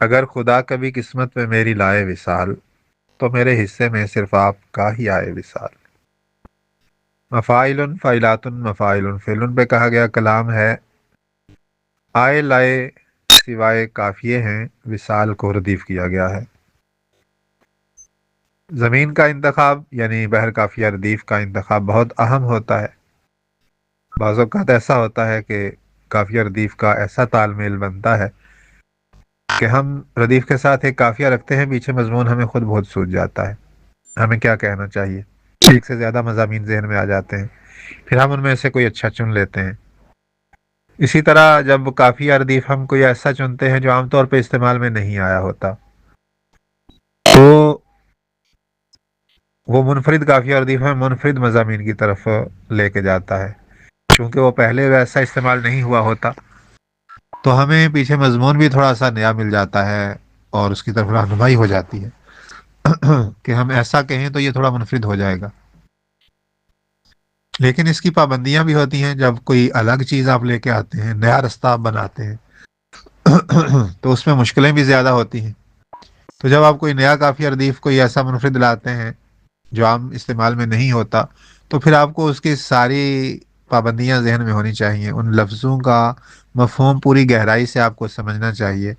اگر خدا کبھی قسمت میں میری لائے وصال، تو میرے حصے میں صرف آپ کا ہی آئے وصال۔ مفاعل فعلات مفاعل فعل پہ کہا گیا کلام ہے، آئے لائے سوائے کافیے ہیں، وصال کو ردیف کیا گیا ہے۔ زمین کا انتخاب یعنی بہر کافیہ ردیف کا انتخاب بہت اہم ہوتا ہے۔ بعض اوقات ایسا ہوتا ہے کہ کافیہ ردیف کا ایسا تال میل بنتا ہے کہ ہم ردیف کے ساتھ ایک کافیہ رکھتے ہیں، پیچھے مضمون ہمیں خود بہت سوج جاتا ہے، ہمیں کیا کہنا چاہیے، ایک سے زیادہ مضامین ذہن میں آ جاتے ہیں، پھر ہم ان میں سے کوئی اچھا چن لیتے ہیں۔ اسی طرح جب کافیہ ردیف ہم کوئی ایسا چنتے ہیں جو عام طور پہ استعمال میں نہیں آیا ہوتا، تو وہ منفرد کافیہ ردیف ہمیں منفرد مضامین کی طرف لے کے جاتا ہے، چونکہ وہ پہلے ویسا استعمال نہیں ہوا ہوتا، تو ہمیں پیچھے مضمون بھی تھوڑا سا نیا مل جاتا ہے اور اس کی طرف رہنمائی ہو جاتی ہے کہ ہم ایسا کہیں تو یہ تھوڑا منفرد ہو جائے گا۔ لیکن اس کی پابندیاں بھی ہوتی ہیں، جب کوئی الگ چیز آپ لے کے آتے ہیں، نیا رستہ آپ بناتے ہیں تو اس میں مشکلیں بھی زیادہ ہوتی ہیں۔ تو جب آپ کوئی نیا کافی ردیف کوئی ایسا منفرد لاتے ہیں جو عام استعمال میں نہیں ہوتا، تو پھر آپ کو اس کی ساری پابندیاں ذہن میں ہونی چاہیے، ان لفظوں کا مفہوم پوری گہرائی سے آپ کو سمجھنا چاہیے،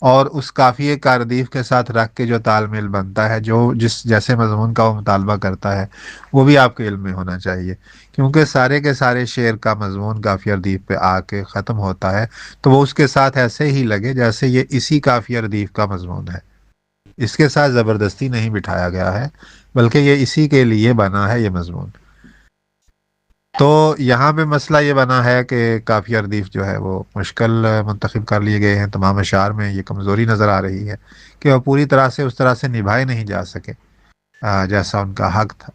اور اس کافیے کا ردیف کے ساتھ رکھ کے جو تال میل بنتا ہے، جو جس جیسے مضمون کا وہ مطالبہ کرتا ہے، وہ بھی آپ کے علم میں ہونا چاہیے، کیونکہ سارے کے سارے شعر کا مضمون کافیہ ردیف پہ آ کے ختم ہوتا ہے تو وہ اس کے ساتھ ایسے ہی لگے جیسے یہ اسی کافیہ ردیف کا مضمون ہے، اس کے ساتھ زبردستی نہیں بٹھایا گیا ہے، بلکہ یہ اسی کے لیے بنا ہے یہ مضمون۔ تو یہاں پہ مسئلہ یہ بنا ہے کہ کافیہ ردیف جو ہے وہ مشکل منتخب کر لیے گئے ہیں، تمام اشعار میں یہ کمزوری نظر آ رہی ہے کہ وہ پوری طرح سے اس طرح سے نبھائے نہیں جا سکے جیسا ان کا حق تھا۔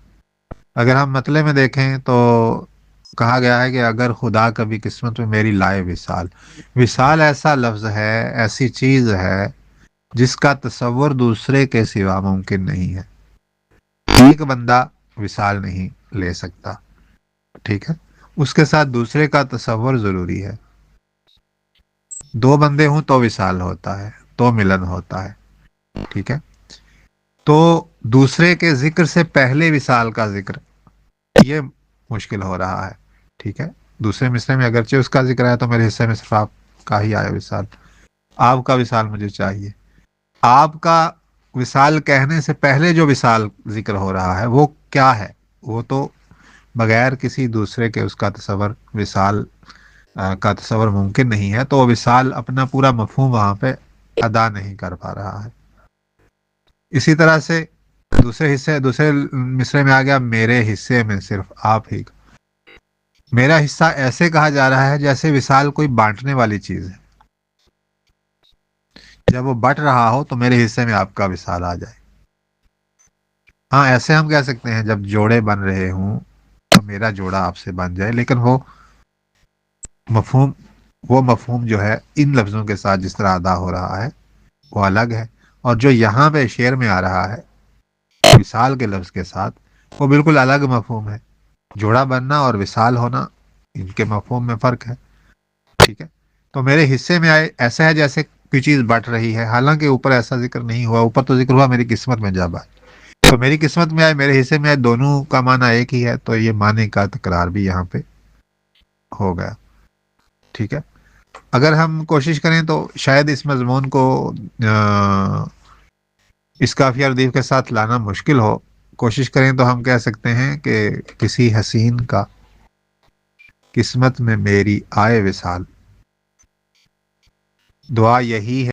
اگر ہم مطلع میں دیکھیں تو کہا گیا ہے کہ اگر خدا کبھی قسمت میں میری لائے وصال، وصال ایسا لفظ ہے، ایسی چیز ہے جس کا تصور دوسرے کے سوا ممکن نہیں ہے۔ ایک بندہ وصال نہیں لے سکتا، ٹھیک ہے، اس کے ساتھ دوسرے کا تصور ضروری ہے۔ دو بندے ہوں تو وصال ہوتا ہے، تو ملن ہوتا ہے، ٹھیک ہے، تو دوسرے کے ذکر سے پہلے وصال کا ذکر یہ مشکل ہو رہا ہے، ٹھیک ہے۔ دوسرے مصرے میں اگرچہ اس کا ذکر ہے تو میرے حصے میں صرف آپ کا ہی آیا وصال، آپ کا وصال مجھے چاہیے۔ آپ کا وصال کہنے سے پہلے جو وصال ذکر ہو رہا ہے وہ کیا ہے؟ وہ تو بغیر کسی دوسرے کے اس کا تصور وصال کا تصور ممکن نہیں ہے، تو وصال اپنا پورا مفہوم وہاں پہ ادا نہیں کر پا رہا ہے۔ اسی طرح سے دوسرے مصرے میں آ گیا میرے حصے میں صرف آپ ہی کا۔ میرا حصہ ایسے کہا جا رہا ہے جیسے وصال کوئی بانٹنے والی چیز ہے، جب وہ بٹ رہا ہو تو میرے حصے میں آپ کا وصال آ جائے۔ ہاں ایسے ہم کہہ سکتے ہیں جب جوڑے بن رہے ہوں تو میرا جوڑا آپ سے بن جائے، لیکن مفہوم جو ہے ان لفظوں کے ساتھ جس طرح ادا ہو رہا ہے وہ الگ ہے، اور جو یہاں پہ شعر میں آ رہا ہے وصال کے لفظ کے ساتھ وہ بالکل الگ مفہوم ہے۔ جوڑا بننا اور وصال ہونا، ان کے مفہوم میں فرق ہے، ٹھیک ہے۔ تو میرے حصے میں آئے ایسا ہے جیسے کوئی چیز بٹ رہی ہے، حالانکہ اوپر ایسا ذکر نہیں ہوا، اوپر تو ذکر ہوا میری قسمت میں جب آئے، تو میری قسمت میں آئے میرے حصے میں آئے، دونوں کا معنی ایک ہی ہے، تو یہ معنی کا تکرار بھی یہاں پہ ہو گیا، ٹھیک ہے۔ اگر ہم کوشش کریں تو شاید اس مضمون کو اس کافیہ ردیف کے ساتھ لانا مشکل ہو، کوشش کریں تو ہم کہہ سکتے ہیں کہ کسی حسین کا قسمت میں میری آئے وصال، دعا یہی ہے۔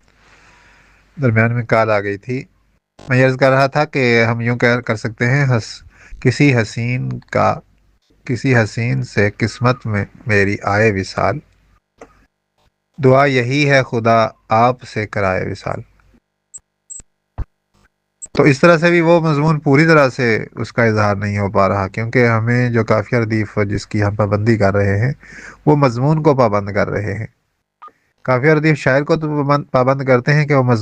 درمیان میں کال آ گئی تھی، میں یہ عرض کر رہا تھا کہ ہم یوں کر سکتے ہیں کسی حسین سے قسمت میں میری آئے وصال، دعا یہی ہے خدا آپ سے کرائے وصال۔ تو اس طرح سے بھی وہ مضمون پوری طرح سے اس کا اظہار نہیں ہو پا رہا، کیونکہ ہمیں جو کافیہ ردیف جس کی ہم پابندی کر رہے ہیں وہ مضمون کو پابند کر رہے ہیں۔ کافیہ ردیف شاعر کو تو پابند کرتے ہیں کہ وہ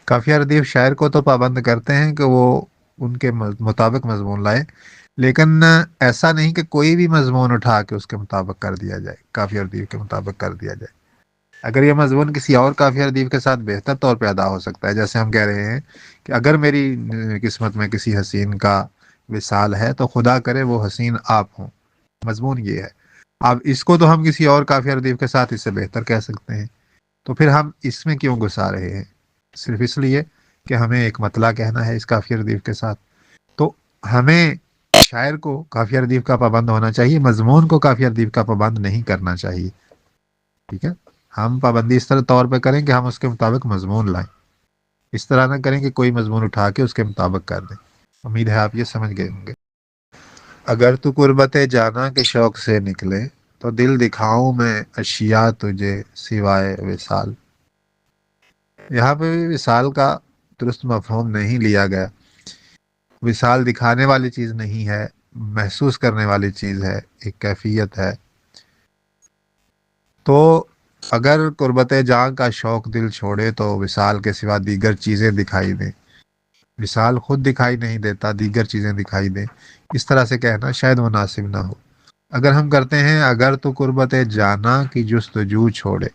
کافیہ ردیف شاعر کو تو پابند کرتے ہیں کہ وہ ان کے مطابق مضمون لائے، لیکن ایسا نہیں کہ کوئی بھی مضمون اٹھا کے اس کے مطابق کر دیا جائے، کافیہ ردیف کے مطابق کر دیا جائے۔ اگر یہ مضمون کسی اور قافیہ ردیف کے ساتھ بہتر طور پہ ادا ہو سکتا ہے، جیسے ہم کہہ رہے ہیں کہ اگر میری قسمت میں کسی حسین کا وصال ہے تو خدا کرے وہ حسین آپ ہوں، مضمون یہ ہے۔ اب اس کو تو ہم کسی اور قافیہ ردیف کے ساتھ اس سے بہتر کہہ سکتے ہیں، تو پھر ہم اس میں کیوں گھسا رہے ہیں؟ صرف اس لیے کہ ہمیں ایک مطلع کہنا ہے اس قافیہ ردیف کے ساتھ۔ تو ہمیں شاعر کو قافیہ ردیف کا پابند ہونا چاہیے، مضمون کو قافیہ ردیف کا پابند نہیں کرنا چاہیے، ٹھیک ہے؟ ہم پابندی اس طرح طور پہ کریں کہ ہم اس کے مطابق مضمون لائیں، اس طرح نہ کریں کہ کوئی مضمون اٹھا کے اس کے مطابق کر دیں۔ امید ہے آپ یہ سمجھ گئے ہوں گے۔ اگر تو قربت جانا کے شوق سے نکلے تو دل دکھاؤں میں اشیاء تجھے سوائے وصال۔ یہاں پہ بھی وصال کا درست مفہوم نہیں لیا گیا۔ وصال دکھانے والی چیز نہیں ہے، محسوس کرنے والی چیز ہے، ایک کیفیت ہے۔ تو اگر قربت جاں کا شوق دل چھوڑے تو وصال کے سوا دیگر چیزیں دکھائی دیں، وصال خود دکھائی نہیں دیتا، دیگر چیزیں دکھائی دیں، اس طرح سے کہنا شاید مناسب نہ ہو۔ اگر ہم کرتے ہیں اگر تو قربت جانا کی جستجو چھوڑے،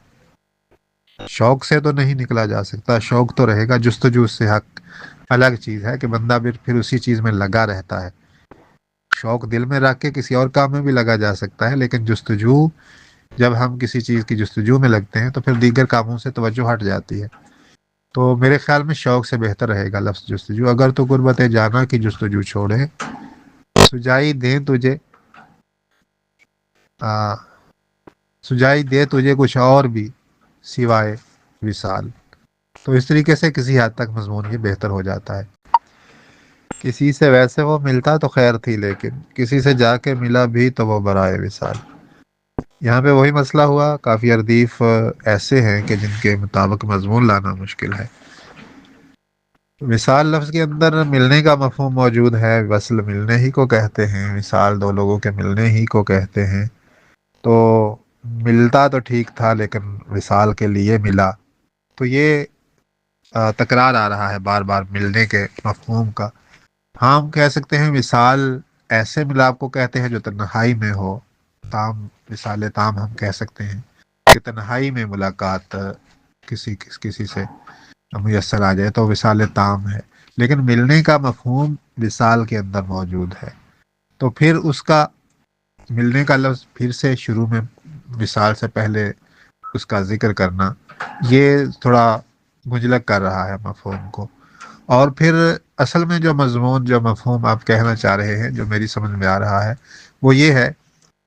شوق سے تو نہیں نکلا جا سکتا، شوق تو رہے گا، جستجو سے حق الگ چیز ہے کہ بندہ پھر اسی چیز میں لگا رہتا ہے۔ شوق دل میں رکھ کے کسی اور کام میں بھی لگا جا سکتا ہے، لیکن جستجو، جب ہم کسی چیز کی جستجو میں لگتے ہیں تو پھر دیگر کاموں سے توجہ ہٹ جاتی ہے۔ تو میرے خیال میں شوق سے بہتر رہے گا لفظ جستجو۔ اگر تو قربت جانا کی جستجو چھوڑے، سجائی دیں تجھے سجائی دے تجھے کچھ اور بھی سوائے وصال۔ تو اس طریقے سے کسی حد تک مضمون یہ بہتر ہو جاتا ہے۔ کسی سے ویسے وہ ملتا تو خیر تھی، لیکن کسی سے جا کے ملا بھی تو وہ برائے وصال۔ یہاں پہ وہی مسئلہ ہوا، قافیہ ردیف ایسے ہیں کہ جن کے مطابق مضمون لانا مشکل ہے۔ وصال لفظ کے اندر ملنے کا مفہوم موجود ہے، وصل ملنے ہی کو کہتے ہیں، وصال دو لوگوں کے ملنے ہی کو کہتے ہیں۔ تو ملتا تو ٹھیک تھا لیکن وصال کے لیے ملا، تو یہ تکرار آ رہا ہے بار بار ملنے کے مفہوم کا۔ ہاں ہم کہہ سکتے ہیں وصال ایسے ملاپ کو کہتے ہیں جو تنہائی میں ہو، تام، وصال تام ہم کہہ سکتے ہیں کہ تنہائی میں ملاقات کسی سے میسر آ جائے تو وصال تام ہے، لیکن ملنے کا مفہوم وصال کے اندر موجود ہے۔ تو پھر اس کا ملنے کا لفظ پھر سے شروع میں وصال سے پہلے اس کا ذکر کرنا، یہ تھوڑا مجلک کر رہا ہے مفہوم کو۔ اور پھر اصل میں جو مضمون، جو مفہوم آپ کہنا چاہ رہے ہیں، جو میری سمجھ میں آ رہا ہے، وہ یہ ہے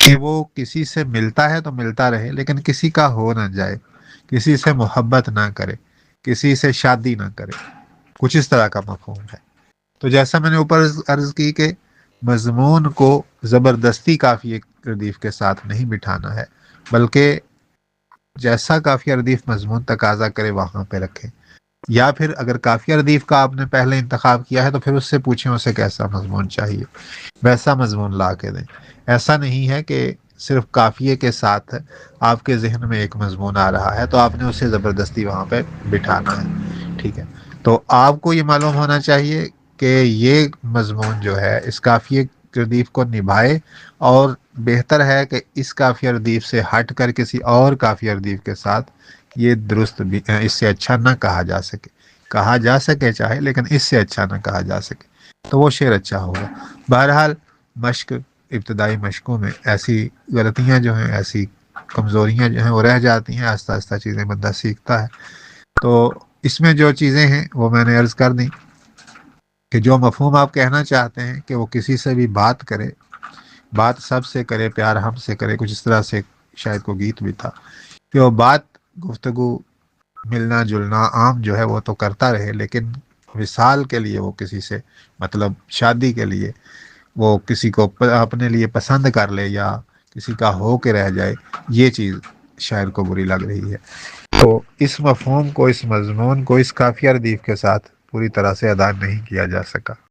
کہ وہ کسی سے ملتا ہے تو ملتا رہے، لیکن کسی کا ہو نہ جائے، کسی سے محبت نہ کرے، کسی سے شادی نہ کرے، کچھ اس طرح کا مفہوم ہے۔ تو جیسا میں نے اوپر عرض کی کہ مضمون کو زبردستی قافیہ ردیف کے ساتھ نہیں بٹھانا ہے، بلکہ جیسا قافیہ ردیف مضمون تقاضا کرے وہاں پہ رکھیں، یا پھر اگر قافیہ ردیف کا آپ نے پہلے انتخاب کیا ہے تو پھر اس سے پوچھیں اسے کیسا مضمون چاہیے، ویسا مضمون لا کے دیں۔ ایسا نہیں ہے کہ صرف قافیے کے ساتھ آپ کے ذہن میں ایک مضمون آ رہا ہے تو آپ نے اسے زبردستی وہاں پہ بٹھانا ہے، ٹھیک ہے؟ تو آپ کو یہ معلوم ہونا چاہیے کہ یہ مضمون جو ہے اس قافیہ ردیف کو نبھائے، اور بہتر ہے کہ اس قافیہ ردیف سے ہٹ کر کسی اور قافیہ ردیف کے ساتھ یہ درست بھی، اس سے اچھا نہ کہا جا سکے، کہا جا سکے چاہے، لیکن اس سے اچھا نہ کہا جا سکے، تو وہ شعر اچھا ہوگا۔ بہرحال مشق، ابتدائی مشقوں میں ایسی غلطیاں جو ہیں، ایسی کمزوریاں جو ہیں وہ رہ جاتی ہیں، آہستہ آہستہ چیزیں بندہ سیکھتا ہے۔ تو اس میں جو چیزیں ہیں وہ میں نے عرض کر دی کہ جو مفہوم آپ کہنا چاہتے ہیں کہ وہ کسی سے بھی بات کرے، بات سب سے کرے، پیار ہم سے کرے، کچھ اس طرح سے شاید کو گیت بھی تھا کہ وہ بات، گفتگو، ملنا جلنا عام جو ہے وہ تو کرتا رہے، لیکن وصال کے لیے وہ کسی سے، مطلب شادی کے لیے وہ کسی کو اپنے لیے پسند کر لے یا کسی کا ہو کے رہ جائے، یہ چیز شاعر کو بری لگ رہی ہے۔ تو اس مفہوم کو، اس مضمون کو اس قافیہ ردیف کے ساتھ پوری طرح سے ادا نہیں کیا جا سکا۔